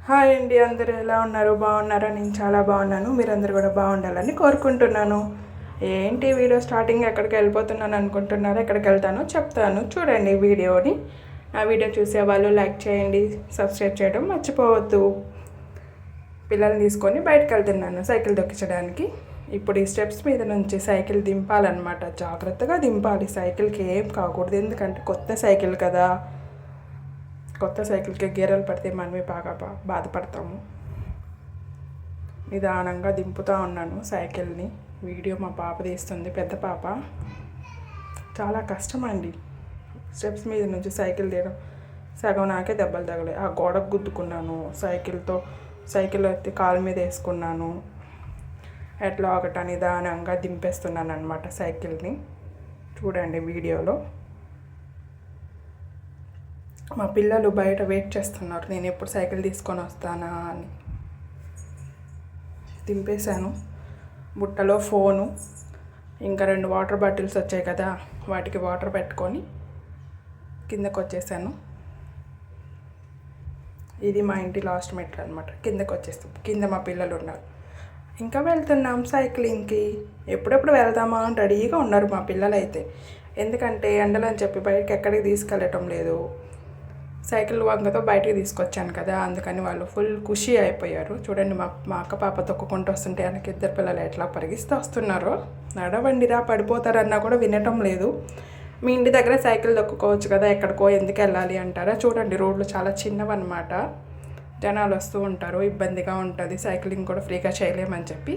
Hi అండి, అందరూ ఎలా ఉన్నారు? బాగున్నారా? నేను చాలా బాగున్నాను. మీరందరూ కూడా బాగుండాలని కోరుకుంటున్నాను. ఏంటి వీడియో స్టార్టింగ్ ఎక్కడికి వెళ్ళిపోతున్నాను అనుకుంటున్నారా? ఎక్కడికి వెళ్తానో చెప్తాను, చూడండి వీడియోని. ఆ వీడియో చూసే వాళ్ళు లైక్ చేయండి, సబ్స్క్రైబ్ చేయడం మర్చిపోవద్దు. పిల్లల్ని తీసుకొని బయటకు వెళ్తున్నాను సైకిల్ దొక్కించడానికి. ఇప్పుడు ఈ స్టెప్స్ మీద నుంచి సైకిల్ దింపాలన్నమాట. జాగ్రత్తగా దింపాలి, సైకిల్కి ఏం కాకూడదు. ఎందుకంటే కొత్త సైకిల్ కదా, కొత్త సైకిల్కి గేరలు పడితే మనమే బాగా బాధపడతాము. నిదానంగా దింపుతూ ఉన్నాను సైకిల్ని. వీడియో మా పాప తీస్తుంది, పెద్ద పాప. చాలా కష్టం అండి స్టెప్స్ మీద నుంచి సైకిల్ తీయడం. సగం నాకే దెబ్బలు తగలే. ఆ గోడకు గుద్దుకున్నాను సైకిల్ ఎత్తి కాలు మీద వేసుకున్నాను. ఎట్లా ఒకట నిదానంగా దింపేస్తున్నాను అనమాట సైకిల్ని. చూడండి వీడియోలో. మా పిల్లలు బయట వెయిట్ చేస్తున్నారు, నేను ఎప్పుడు సైకిల్ తీసుకొని వస్తానా అని. దింపేశాను. బుట్టలో ఫోను, ఇంకా 2 వాటర్ బాటిల్స్ వచ్చాయి కదా, వాటికి వాటర్ పెట్టుకొని కిందకు వచ్చేసాను. ఇది మా ఇంటి లాస్ట్ మెట్లు అనమాట. కిందకు వచ్చేస్తాం. కింద మా పిల్లలు ఉన్నారు. ఇంకా వెళ్తున్నాం సైక్లింగ్కి. ఎప్పుడెప్పుడు వెళ్దామా అని రెడీగా ఉన్నారు మా పిల్లలు అయితే. ఎందుకంటే ఎండలని చెప్పి బయటకి ఎక్కడికి తీసుకెళ్ళటం లేదు. సైకిల్ వంగతో బయటికి తీసుకొచ్చాను కదా, అందుకని వాళ్ళు ఫుల్ ఖుషి అయిపోయారు. చూడండి, మా అక్క పాప తొక్కుకుంటూ వస్తుంటే వెనక 2 పిల్లలు ఎట్లా పరిగిస్తూ వస్తున్నారో. నడవండిరా, పడిపోతారన్నా కూడా వినటం లేదు. మీ ఇంటి దగ్గర సైకిల్ దొక్కుకోవచ్చు కదా, ఎక్కడికో ఎందుకు వెళ్ళాలి అంటారా? చూడండి, రోడ్లు చాలా చిన్నవన్నమాట. జనాలు వస్తూ ఉంటారు, ఇబ్బందిగా ఉంటుంది. సైక్లింగ్ కూడా ఫ్రీగా చేయలేమని చెప్పి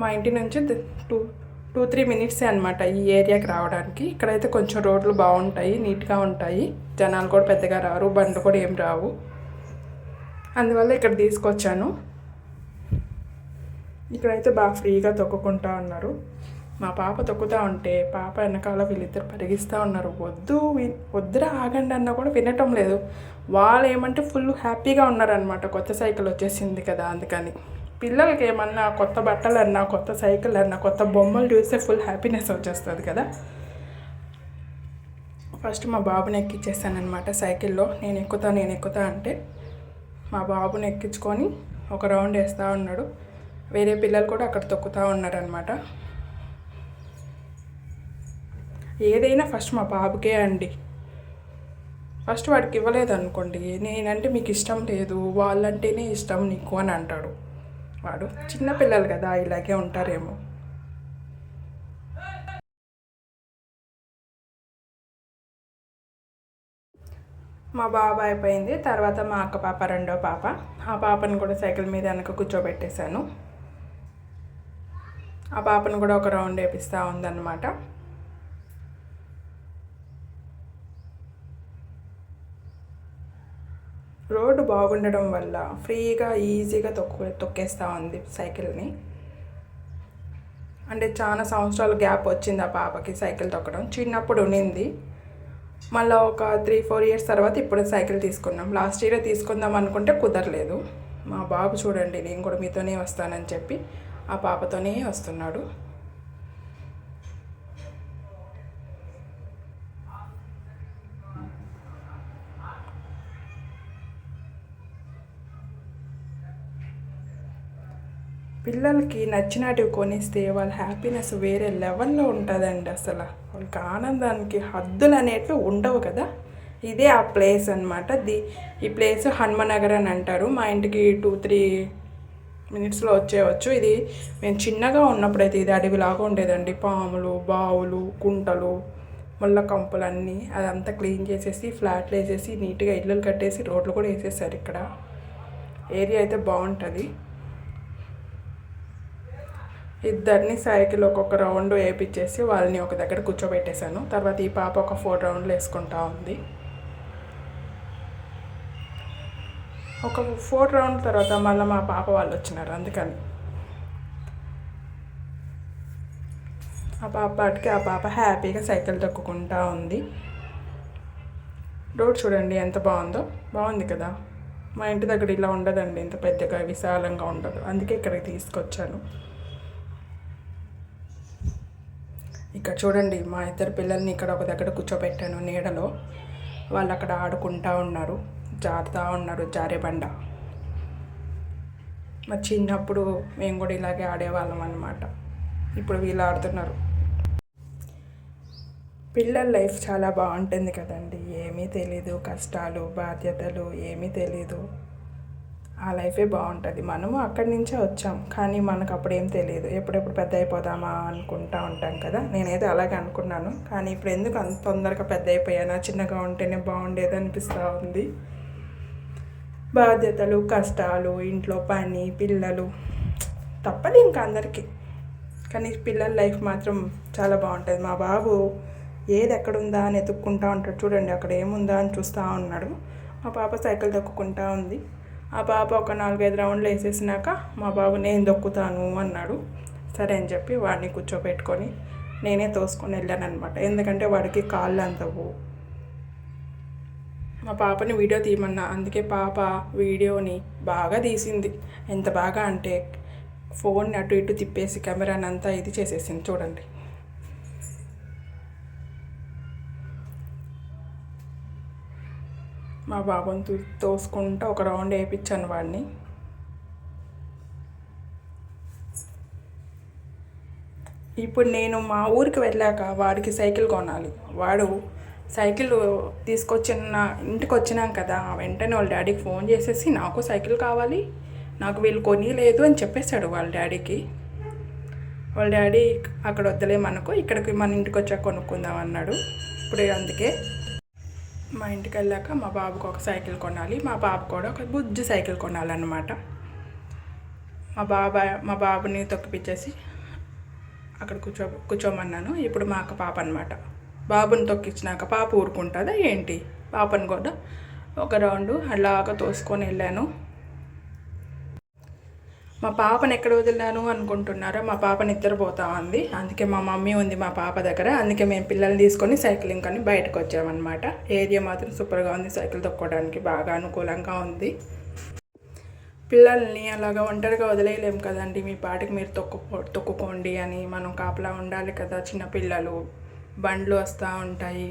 మా ఇంటి నుంచి 2-3 మినిట్సే అనమాట ఈ ఏరియాకి రావడానికి. ఇక్కడైతే కొంచెం రోడ్లు బాగుంటాయి, నీట్గా ఉంటాయి. జనాలు కూడా పెద్దగా రారు, బండ్లు కూడా ఏం రావు. అందువల్ల ఇక్కడ తీసుకొచ్చాను. ఇక్కడైతే బాగా ఫ్రీగా తొక్కుకుంటూ ఉన్నారు. మా పాప తొక్కుతూ ఉంటే పాప వెనకాల వీళ్ళిద్దరు పరిగిస్తూ ఉన్నారు. వద్దురా ఆగండి అన్నా కూడా వినటం లేదు. వాళ్ళు ఏమంటే ఫుల్ హ్యాపీగా ఉన్నారనమాట. కొత్త సైకిల్ వచ్చేసింది కదా, అందుకని. పిల్లలకి ఏమన్నా కొత్త బట్టలు అన్నా, కొత్త సైకిల్ అన్నా, కొత్త బొమ్మలు చూస్తే ఫుల్ హ్యాపీనెస్ వచ్చేస్తుంది కదా. ఫస్ట్ మా బాబుని ఎక్కించేసానమాట సైకిల్లో. నేను ఎక్కుతా అంటే మా బాబుని ఎక్కించుకొని ఒక రౌండ్ వేస్తూ ఉన్నాడు. వేరే పిల్లలు కూడా అక్కడ తొక్కుతూ ఉన్నారనమాట. ఏదైనా ఫస్ట్ మా బాబుకే అండి. ఫస్ట్ వాడికి ఇవ్వలేదు అనుకోండి, నేనంటే మీకు ఇష్టం లేదు, వాళ్ళంటేనే ఇష్టం నీకు అని అంటాడు. వాడు చిన్నపిల్లలు కదా, ఇలాగే ఉంటారేమో. మా బాబు అయిపోయింది. తర్వాత మా అక్క పాప, రెండో పాప. ఆ పాపను కూడా సైకిల్ మీద వెనక కూర్చోబెట్టేశాను. ఆ పాపను కూడా ఒక రౌండ్ వేపిస్తూ ఉందన్నమాట. రోడ్డు బాగుండడం వల్ల ఫ్రీగా ఈజీగా తొక్కేస్తూ ఉంది సైకిల్ని. అంటే చాలా సంవత్సరాలు గ్యాప్ వచ్చింది ఆ పాపకి సైకిల్ తొక్కడం. చిన్నప్పుడు ఉండింది, మళ్ళీ ఒక 3-4 ఇయర్స్ తర్వాత ఇప్పుడు సైకిల్ తీసుకున్నాం. లాస్ట్ ఇయర్ తీసుకుందాం అనుకుంటే కుదరలేదు. మా బాబు చూడండి, నేను కూడా మీతోనే వస్తానని చెప్పి ఆ పాపతోనే వస్తున్నాడు. పిల్లలకి నచ్చినటివి కొనిస్తే వాళ్ళ హ్యాపీనెస్ వేరే లెవెల్లో ఉంటుందండి. అసలు వాళ్ళకి ఆనందానికి హద్దులు అనేటివి ఉండవు కదా. ఇదే ఆ ప్లేస్ అనమాట. ఈ ప్లేస్ హనుమనగర్ అని అంటారు. మా ఇంటికి 2-3 మినిట్స్లో వచ్చేయచ్చు. ఇది మేము చిన్నగా ఉన్నప్పుడైతే ఇది అడవిలాగా ఉండేదండి. పాములు, బావులు, కుంటలు, ముళ్ళ కంపులు అన్నీ. అదంతా క్లీన్ చేసేసి ఫ్లాట్లు వేసేసి నీట్గా ఇళ్ళు కట్టేసి రోడ్లు కూడా వేసేసారు. ఇక్కడ ఏరియా అయితే బాగుంటుంది. ఇద్దరిని సైకిల్ ఒక్కొక్క రౌండ్ వేయించేసి వాళ్ళని ఒక దగ్గర కూర్చోబెట్టేశాను. తర్వాత ఈ పాప ఒక 4 రౌండ్లు వేసుకుంటా ఉంది. ఒక 4 రౌండ్ తర్వాత మళ్ళీ మా పాప వాళ్ళు వచ్చినారు, అందుకని ఆ పాప హ్యాపీగా సైకిల్ తొక్కుకుంటా ఉంది. రోడ్ చూడండి ఎంత బాగుంది కదా. మా ఇంటి దగ్గర ఇలా ఉండదండి, ఇంత పెద్దగా విశాలంగా ఉండదు. అందుకే ఇక్కడికి తీసుకొచ్చాను. ఇక్కడ చూడండి, మా ఇద్దరు పిల్లల్ని ఇక్కడ ఒక దగ్గర కూర్చోబెట్టాను నీడలో. వాళ్ళు అక్కడ ఆడుకుంటూ ఉన్నారు, జారుతూ ఉన్నారు, జారే బండ. మా చిన్నప్పుడు మేము కూడా ఇలాగే ఆడేవాళ్ళం అన్నమాట. ఇప్పుడు వీళ్ళు ఆడుతున్నారు. పిల్లల లైఫ్ చాలా బాగుంటుంది కదండి. ఏమీ తెలీదు, కష్టాలు బాధ్యతలు ఏమీ తెలీదు. ఆ లైఫే బాగుంటుంది. మనము అక్కడి నుంచే వచ్చాం, కానీ మనకు అప్పుడు ఏం తెలియదు. ఎప్పుడెప్పుడు పెద్ద అయిపోదామా అనుకుంటూ ఉంటాం కదా. నేనైతే అలాగే అనుకున్నాను, కానీ ఇప్పుడు ఎందుకు అంత తొందరగా పెద్ద అయిపోయానా, చిన్నగా ఉంటేనే బాగుండేది అనిపిస్తూ ఉంది. బాధ్యతలు, కష్టాలు, ఇంట్లో పని, పిల్లలు తప్పదు ఇంకా అందరికీ. కానీ పిల్లల లైఫ్ మాత్రం చాలా బాగుంటుంది. మా బాబు ఏది ఎక్కడుందా అని ఎత్తుక్కుంటూ ఉంటాడు. చూడండి అక్కడ ఏముందా అని చూస్తూ ఉన్నాడు. మా పాప సైకిల్ తొక్కుకుంటూ ఉంది. ఆ పాప ఒక 4-5 రౌండ్లు వేసేసినాక మా బాబు నేను దొక్కుతాను అన్నాడు. సరే అని చెప్పి వాడిని కూర్చోబెట్టుకొని నేనే తోసుకొని వెళ్ళాను అనమాట. ఎందుకంటే వాడికి కాళ్ళు అందవు. మా పాపని వీడియో తీయమన్నా, అందుకే పాప వీడియోని బాగా తీసింది. ఎంత బాగా అంటే ఫోన్ని అటు ఇటు తిప్పేసి కెమెరాని అంతా ఇది చేసేసింది. చూడండి మా బాబుని తోసుకుంటూ ఒక రౌండ్ వేయించాను వాడిని. ఇప్పుడు నేను మా ఊరికి వెళ్ళాక వాడికి సైకిల్ కొనాలి. వాడు సైకిల్ ఇంటికి వచ్చినాం కదా, వెంటనే వాళ్ళ డాడీకి ఫోన్ చేసేసి నాకు సైకిల్ కావాలి, నాకు వీళ్ళు కొనిలేదు అని చెప్పేశాడు వాళ్ళ డాడీకి. వాళ్ళ డాడీ అక్కడ వద్దలేమనుకో, ఇక్కడికి మన ఇంటికి వచ్చాక కొనుక్కుందాం అన్నాడు. ఇప్పుడు అందుకే మా ఇంటికి వెళ్ళాక మా బాబుకి ఒక సైకిల్ కొనాలి, మా బాబు కూడా ఒక బుజ్జి సైకిల్ కొనాలన్నమాట. మా బాబుని తొక్కిపించేసి అక్కడ కూర్చోమన్నాను. ఇప్పుడు మా అక్క పాప అనమాట. బాబుని తొక్కించినాక పాప ఊరుకుంటుందా ఏంటి? పాపను కూడా ఒక రౌండు అలాగా తోసుకొని వెళ్ళాను. మా పాపను ఎక్కడ వదిలాను అనుకుంటున్నారా? మా పాప నిద్రపోతా ఉంది. అందుకే మా మమ్మీ ఉంది మా పాప దగ్గర. అందుకే మేము పిల్లల్ని తీసుకొని సైక్లింగ్ అని బయటకు వచ్చామన్నమాట. ఏరియా మాత్రం సూపర్గా ఉంది, సైకిల్ తొక్కోవడానికి బాగా అనుకూలంగా ఉంది. పిల్లల్ని అలాగా ఒంటరిగా వదిలేయలేము కదండి. మీ పాటికి మీరు తొక్కుకోండి అని మనం కాపలా ఉండాలి కదా. చిన్నపిల్లలు, బండ్లు వస్తూ ఉంటాయి.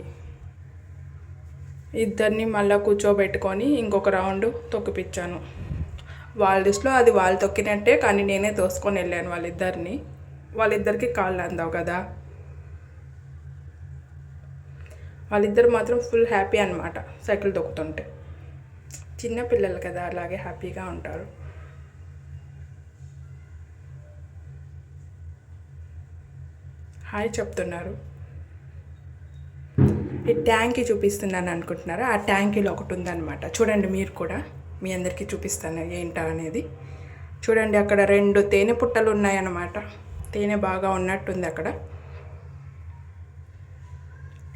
ఇద్దరిని మళ్ళీ కూర్చోబెట్టుకొని ఇంకొక రౌండ్ తొక్కిపించాను. వాళ్ళ దృష్టిలో అది వాళ్ళు తొక్కినట్టే, కానీ నేనే తోసుకొని వెళ్ళాను వాళ్ళిద్దరికి కాళ్ళు అందవు కదా. వాళ్ళిద్దరు మాత్రం ఫుల్ హ్యాపీ అనమాట సైకిల్ తొక్కుతుంటే. చిన్నపిల్లలు కదా, అలాగే హ్యాపీగా ఉంటారు. హాయ్ చెప్తున్నారు. ఈ ట్యాంకీ చూపిస్తున్నాను అనుకుంటున్నారా? ఆ ట్యాంకీలో ఒకటి ఉందన్నమాట. చూడండి మీరు కూడా, మీ అందరికీ చూపిస్తాను ఏంటా అనేది. చూడండి అక్కడ 2 తేనె పుట్టలు ఉన్నాయన్నమాట. తేనె బాగా ఉన్నట్టుంది అక్కడ.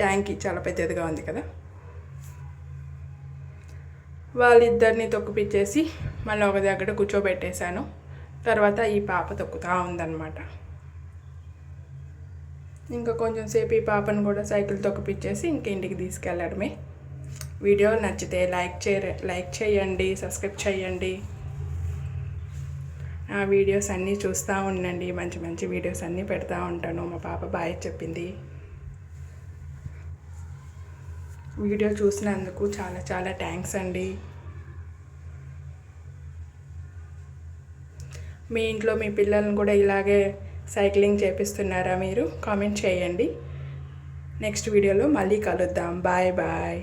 ట్యాంకీ చాలా పెద్దదిగా ఉంది కదా. వాళ్ళిద్దరిని తొక్కిపిచ్చేసి మళ్ళీ ఒక దగ్గర కూర్చోబెట్టేశాను. తర్వాత ఈ పాప తొక్కుతూ ఉందన్నమాట. ఇంకా కొంచెం సేపు ఈ పాపను కూడా సైకిల్ తొక్కిపిచ్చేసి ఇంక ఇంటికి తీసుకెళ్ళడమే. వీడియో నచ్చితే లైక్ చేయండి, సబ్స్క్రైబ్ చేయండి. ఆ వీడియోస్ అన్నీ చూస్తూ ఉండండి. మంచి మంచి వీడియోస్ అన్నీ పెడతా ఉంటాను. మా పాప బాయ్ చెప్పింది. వీడియో చూసినందుకు చాలా చాలా థ్యాంక్స్ అండి. మీ ఇంట్లో మీ పిల్లలను కూడా ఇలాగే సైక్లింగ్ చేపిస్తున్నారా మీరు? కామెంట్ చేయండి. నెక్స్ట్ వీడియోలో మళ్ళీ కలుద్దాం. Bye bye.